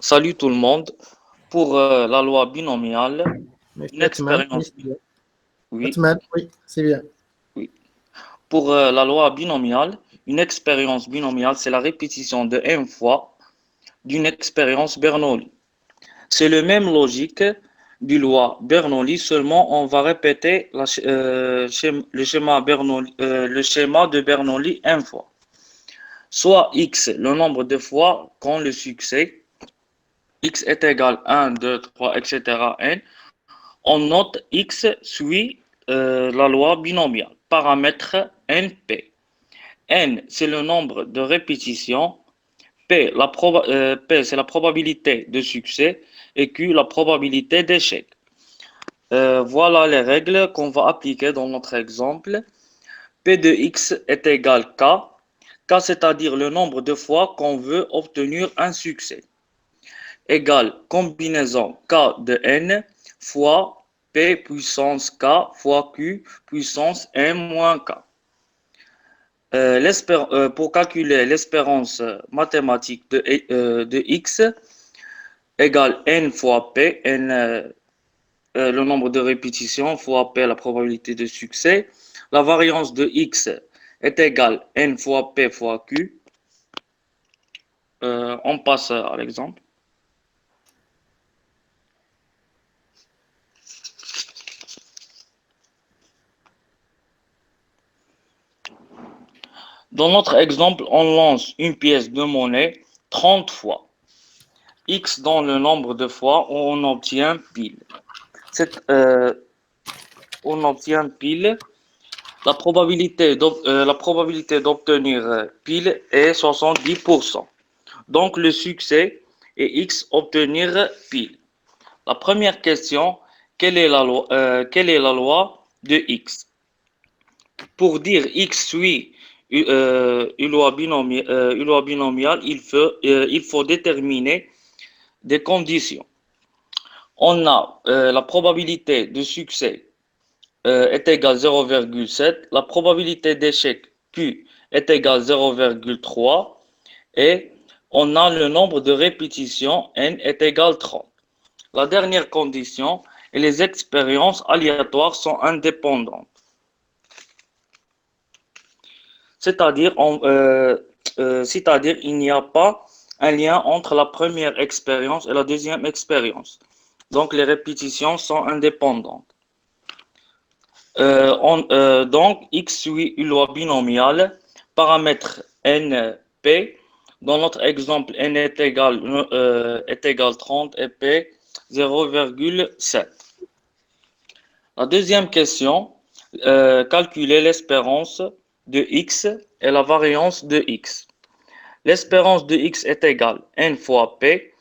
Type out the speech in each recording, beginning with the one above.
Salut tout le monde. Pour la loi binomiale, une Monsieur Atman, oui, expérience. c'est bien. Oui, Atman, oui, c'est bien. oui. Pour la loi binomiale, une expérience binomiale, c'est la répétition de n fois d'une expérience Bernoulli. C'est le même logique du loi Bernoulli, seulement on va répéter le schéma de Bernoulli n fois. Soit x, le nombre de fois qu'on le succès, x est égal à 1, 2, 3, etc. n. On note x suit la loi binomiale. Paramètre np. N, c'est le nombre de répétitions. P, c'est la probabilité de succès. Et Q, la probabilité d'échec. Voilà les règles qu'on va appliquer dans notre exemple. P de x est égal K. K, c'est-à-dire le nombre de fois qu'on veut obtenir un succès. Égale combinaison K de N fois P puissance K fois Q puissance M moins K. Pour calculer l'espérance mathématique de X égale N fois P, N, le nombre de répétitions fois P, la probabilité de succès. La variance de X est égale N fois P fois Q. On passe à l'exemple. Dans notre exemple, on lance une pièce de monnaie 30 fois. X dans le nombre de fois où on obtient pile. On obtient pile. La probabilité d'obtenir pile est 70%. Donc le succès est X obtenir pile. La première question, quelle est la loi de X? Pour dire X suit une loi binomiale, il faut déterminer des conditions. On a la probabilité de succès est égale à 0,7, la probabilité d'échec Q est égale à 0,3 et on a le nombre de répétitions N est égal à 30. La dernière condition est les expériences aléatoires sont indépendantes. C'est-à-dire il n'y a pas un lien entre la première expérience et la deuxième expérience. Donc les répétitions sont indépendantes. Donc x suit une loi binomiale, paramètre np. Dans notre exemple, n est égal 30 et p 0,7. La deuxième question, calculer l'espérance de x et la variance de x. L'espérance de x est égale n fois p,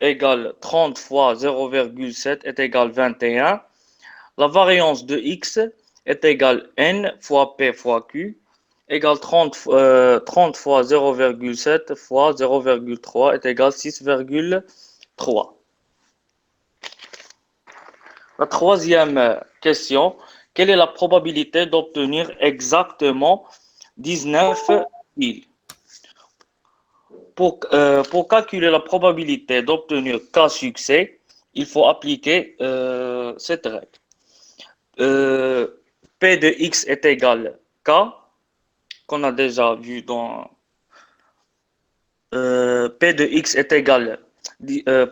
égale 30 fois 0,7 est égal 21. La variance de x est égale n fois p fois q, égale 30 fois 0,7 fois 0,3 est égal 6,3. La troisième question, quelle est la probabilité d'obtenir exactement 19 piles? Pour calculer la probabilité d'obtenir K succès, il faut appliquer cette règle. P de x est égal K, qu'on a déjà vu dans P de x est égal,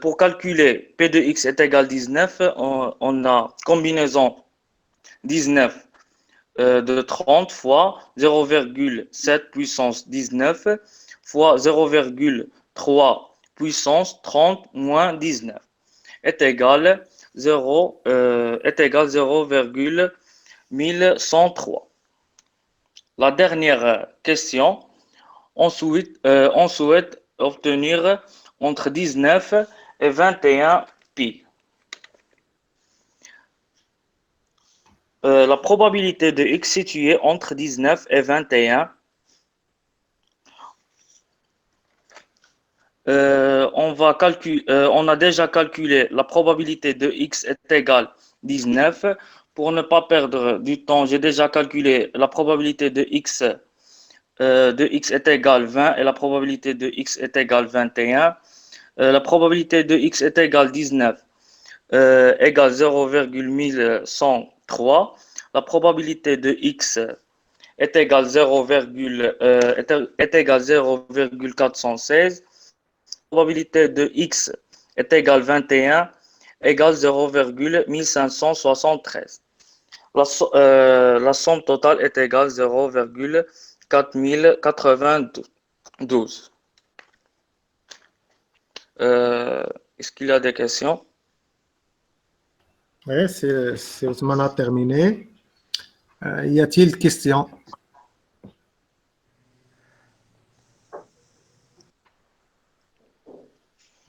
pour calculer P de x est égal 19, on a combinaison 19 de 30 fois 0,7 puissance 19 fois 0,3 puissance 30 moins 19 est égal 0,1103. La dernière question, on souhaite obtenir entre 19 et 21 pi. La probabilité de x située entre 19 et 21. On a déjà calculé la probabilité de x est égale 19. Pour ne pas perdre du temps, j'ai déjà calculé la probabilité de x est égale 20 et la probabilité de x est égale 21. La probabilité de x est égale 19 égale 0,1103. La probabilité de x est égale 0,416. La probabilité de x est égale 21 égale 0,1573. La somme totale est égale 0,4092. Est-ce qu'il y a des questions? Oui, c'est Ousmane a terminé. Y a-t-il des questions?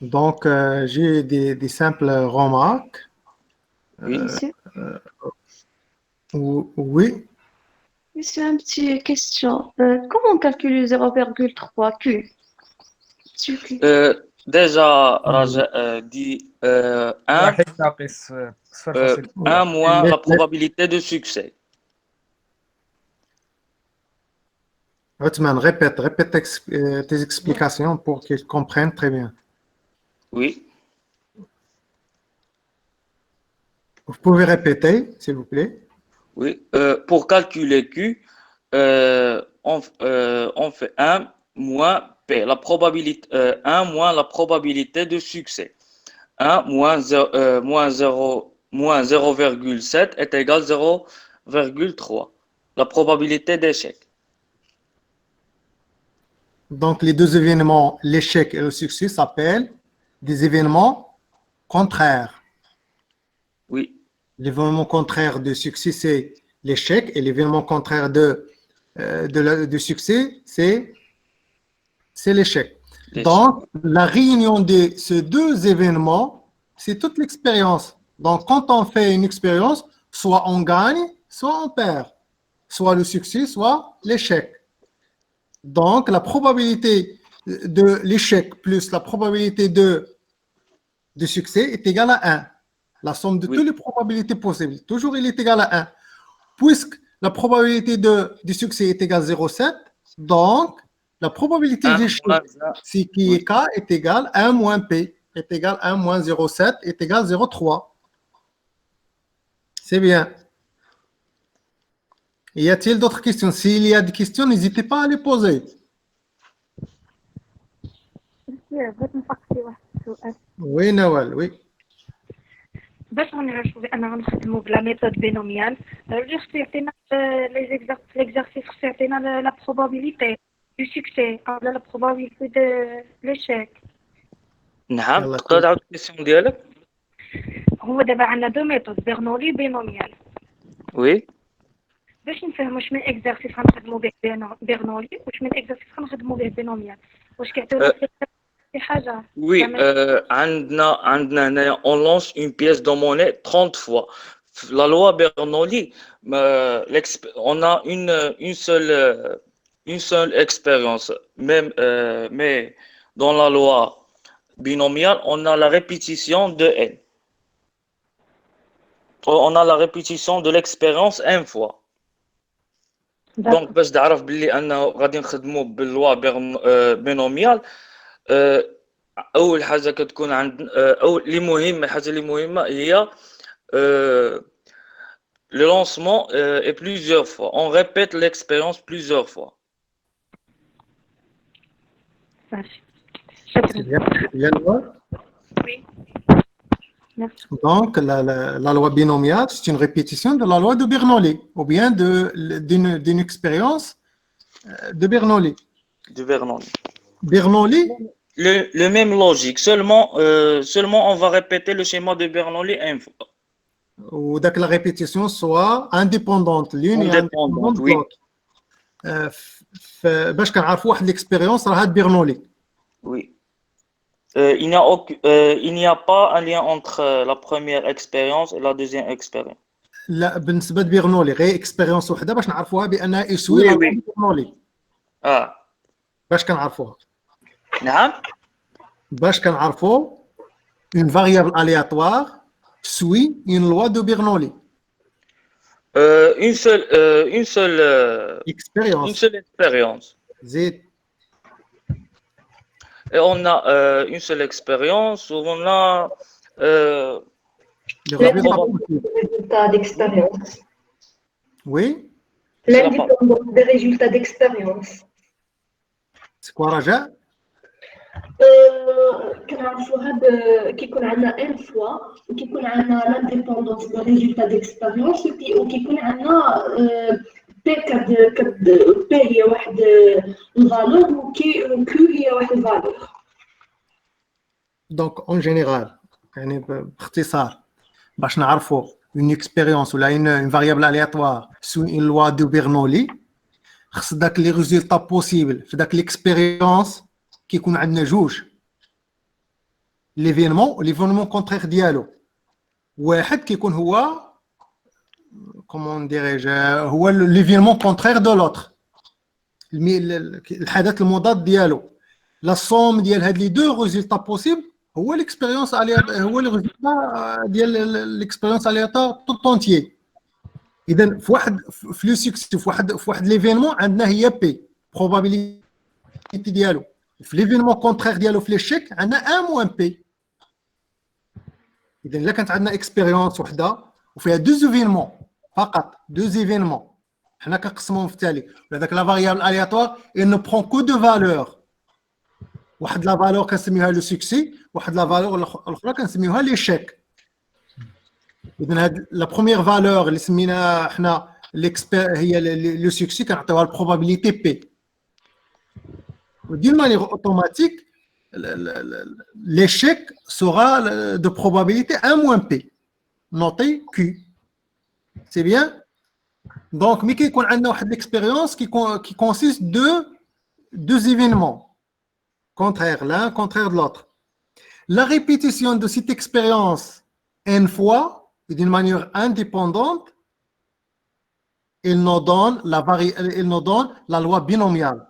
Donc, j'ai des simples remarques. Oui. Monsieur, Oui. monsieur, une petite question. Comment on calcule 0,3 Q? Déjà, Raja dit 1 واحد ناقص 0.1. moins la probabilité de succès. Othman, répète tes explications pour qu'ils comprennent très bien. Oui. Vous pouvez répéter, s'il vous plaît. Oui. Pour calculer Q, on fait 1 moins P, la probabilité, 1 moins la probabilité de succès. 1 moins 0,7 est égal à 0,3. La probabilité d'échec. Donc, les deux événements, l'échec et le succès, s'appellent des événements contraires. Oui. L'événement contraire de succès, c'est l'échec, et l'événement contraire de succès, c'est l'échec. Donc, la réunion de ces deux événements, c'est toute l'expérience. Donc, quand on fait une expérience, soit on gagne, soit on perd. Soit le succès, soit l'échec. Donc, la probabilité de l'échec plus la probabilité de succès est égale à 1. La somme de toutes les probabilités possibles. Toujours, il est égal à 1. Puisque la probabilité du succès est égale à 0,7, donc la probabilité d'échec, si qui est K, est égale à 1 moins P, est égal à 1 moins 0,7, est égal à 0,3. C'est bien. Y a-t-il d'autres questions? S'il y a des questions, n'hésitez pas à les poser. بغيت نفكر في واحد السؤال. Oui, Nawal, oui. باش غنعرفوا بان غنخدموا بلا ميثود بينوميال اللي خصو يعطينا ليكزارسيس خصو يعطينا لا بروبابيليتي دو سوكسي ولا لا بروبابيليتي دو ليشيك. نعم تقدر تعاود الكيسيون ديالك؟ هو دابا عندنا دو ميثود بيرنولي بينوميال. وي. باش نفهموا واش من اكزارسيس غنخدموا به بيرنولي واش من اكزارسيس غنخدموا به بينوميال واش كيعطيونا شي حاجه. Oui, on lance une pièce de monnaie 30 fois. La loi Bernoulli, on a une seule expérience. Même, mais dans la loi binomiale, on a la répétition de n. On a la répétition de l'expérience une fois. Donc, باش تعرف باللي انه غادي نخدموا باللوا بينوميال اول حاجه كتكون عند الحاجه اللي مهمه هي le lancement et plusieurs fois on répète l'expérience plusieurs fois. Oui. Merci. Donc, la loi binomiale, c'est une répétition de la loi de Bernoulli, ou bien d'une expérience de Bernoulli. De Bernoulli. Bernoulli. Le même logique, seulement on va répéter le schéma de Bernoulli une fois. Ou que la répétition soit indépendante, l'une est indépendante de l'autre. باش كنعرفوا واحد l'expérience راها de Bernoulli. Oui. Il n'y a pas un lien entre la première expérience et la deuxième expérience. لا بالنسبه لبيرنولي غير اكسبيريونس وحده باش نعرفوها بانها يسوي لا بيرنولي. باش كنعرفوها؟ نعم. باش كنعرفوا une variable aléatoire suit une loi de Bernoulli. Une seule expérience. زيد. et on a une seule expérience où on a Les la résultats probabilité. possibles. Résultats d'expérience. Oui, C'est la L'indépendance des résultats d'expérience. c'est quoi, Raja? كنعرفوا هذا كيكون عندنا ان فوا وكيكون عندنا لانديبوندونس دو ريزولتا ديكسبيريونس وكيكون عندنا بي كد بي هي واحد الفالور وكيو هي واحد الفالور. Donc, en général, يعني باختصار باش نعرفوا une expérience ولا une variable aléatoire sous une loi de Bernoulli خص داك لي résultats possibles في داك l'expérience كيكون عندنا جوج l'événement contraire ديالو واحد كيكون هو comment dirais-je هو l'événement contraire de l'autre الحدث المضاد ديالو la somme ديال هاد لي دو résultats possibles هو l'expérience هو le résultat ديال l'expérience aléatoire tout entier. اذا في لو سكسي في واحد ليفينمون عندنا هي بي probabilité ديالو في ليفينمون كونترير ديالو في ليشيك عندنا ان موان بي. اذا الا كانت عندنا اكسبيريونس وحده وفيها دو زيفينمون فقط دو زيفينمون حنا كنقسموهم في التالي هذاك لا فاريابل الياتوار il ne prend que de valeur واحد لا فالور كنسميوها لو سكسي واحد لا فالور الاخرى كنسميوها ليشيك. اذا هاد لا بروميير فالور اللي سميناها حنا هي لو سكسي كنعطيوها البروبابيليتي بي ودي مانيير اوتوماتيك l'échec sera de probabilité 1 moins P, noté Q. C'est bien? Donc, mais qu'il y a une expérience qui consiste de deux événements contraires, l'un contraire de l'autre. La répétition de cette expérience une fois, d'une manière indépendante, il nous donne la loi binomiale.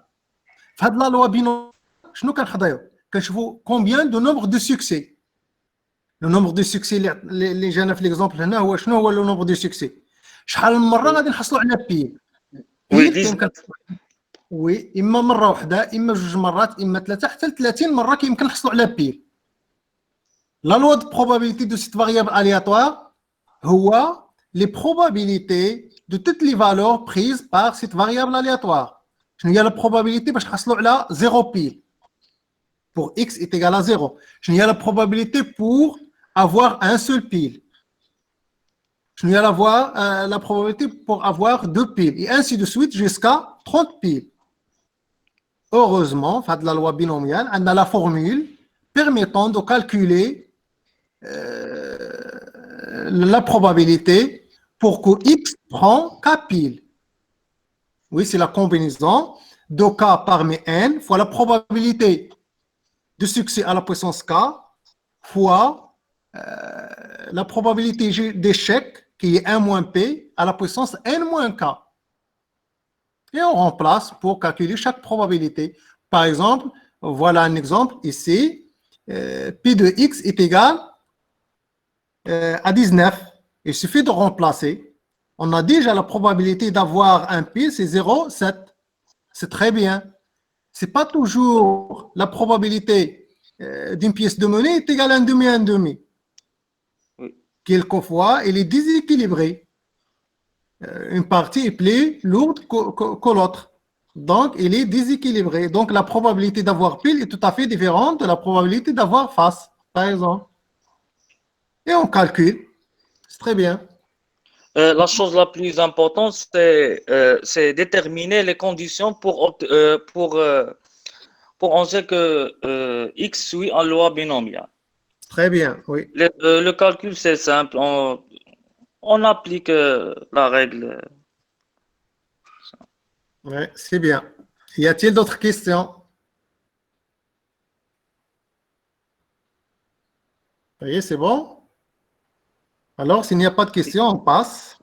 La loi binomiale, je nous combien de nombre de succès. Le nombre de succès, les jeunes, l'exemple, c'est le nombre de succès. شحال من مره غادي نحصلوا على بي وي اما مره واحده اما جوج مرات اما ثلاثه حتى ل 30 مره كيمكن نحصلوا على بي. لا لوا دو probabilité de cette variable aléatoire هو les probabilités de toutes les valeurs prises par cette variable aléatoire. شنو هي la probabilité باش نحصلوا على 0 بي pour x est égal à 0. شنو هي la probabilité pour avoir un seul pile. Je vais avoir la probabilité pour avoir 2 piles et ainsi de suite jusqu'à 30 piles. Heureusement, de la loi binomiale, on a la formule permettant de calculer la probabilité pour que x prend k piles. Oui, c'est la combinaison de k parmi n fois la probabilité de succès à la puissance k fois la probabilité d'échec qui est 1 moins P à la puissance N moins K. Et on remplace pour calculer chaque probabilité. Par exemple, voilà un exemple ici. P de X est égal à 19. Il suffit de remplacer. On a déjà la probabilité d'avoir un P, c'est 0,7. C'est très bien. Ce n'est pas toujours la probabilité d'une pièce de monnaie est égale à un demi. Quelquefois, il est déséquilibré. Une partie est plus lourde que l'autre. Donc, il est déséquilibré. Donc, la probabilité d'avoir pile est tout à fait différente de la probabilité d'avoir face, par exemple. Et on calcule. C'est très bien. La chose la plus importante, c'est déterminer les conditions pour on sait que X suit en loi binomiale. Très bien, oui. Le calcul, c'est simple. On applique la règle. Oui, c'est bien. Y a-t-il d'autres questions? Vous voyez, c'est bon? Alors, s'il n'y a pas de questions, on passe.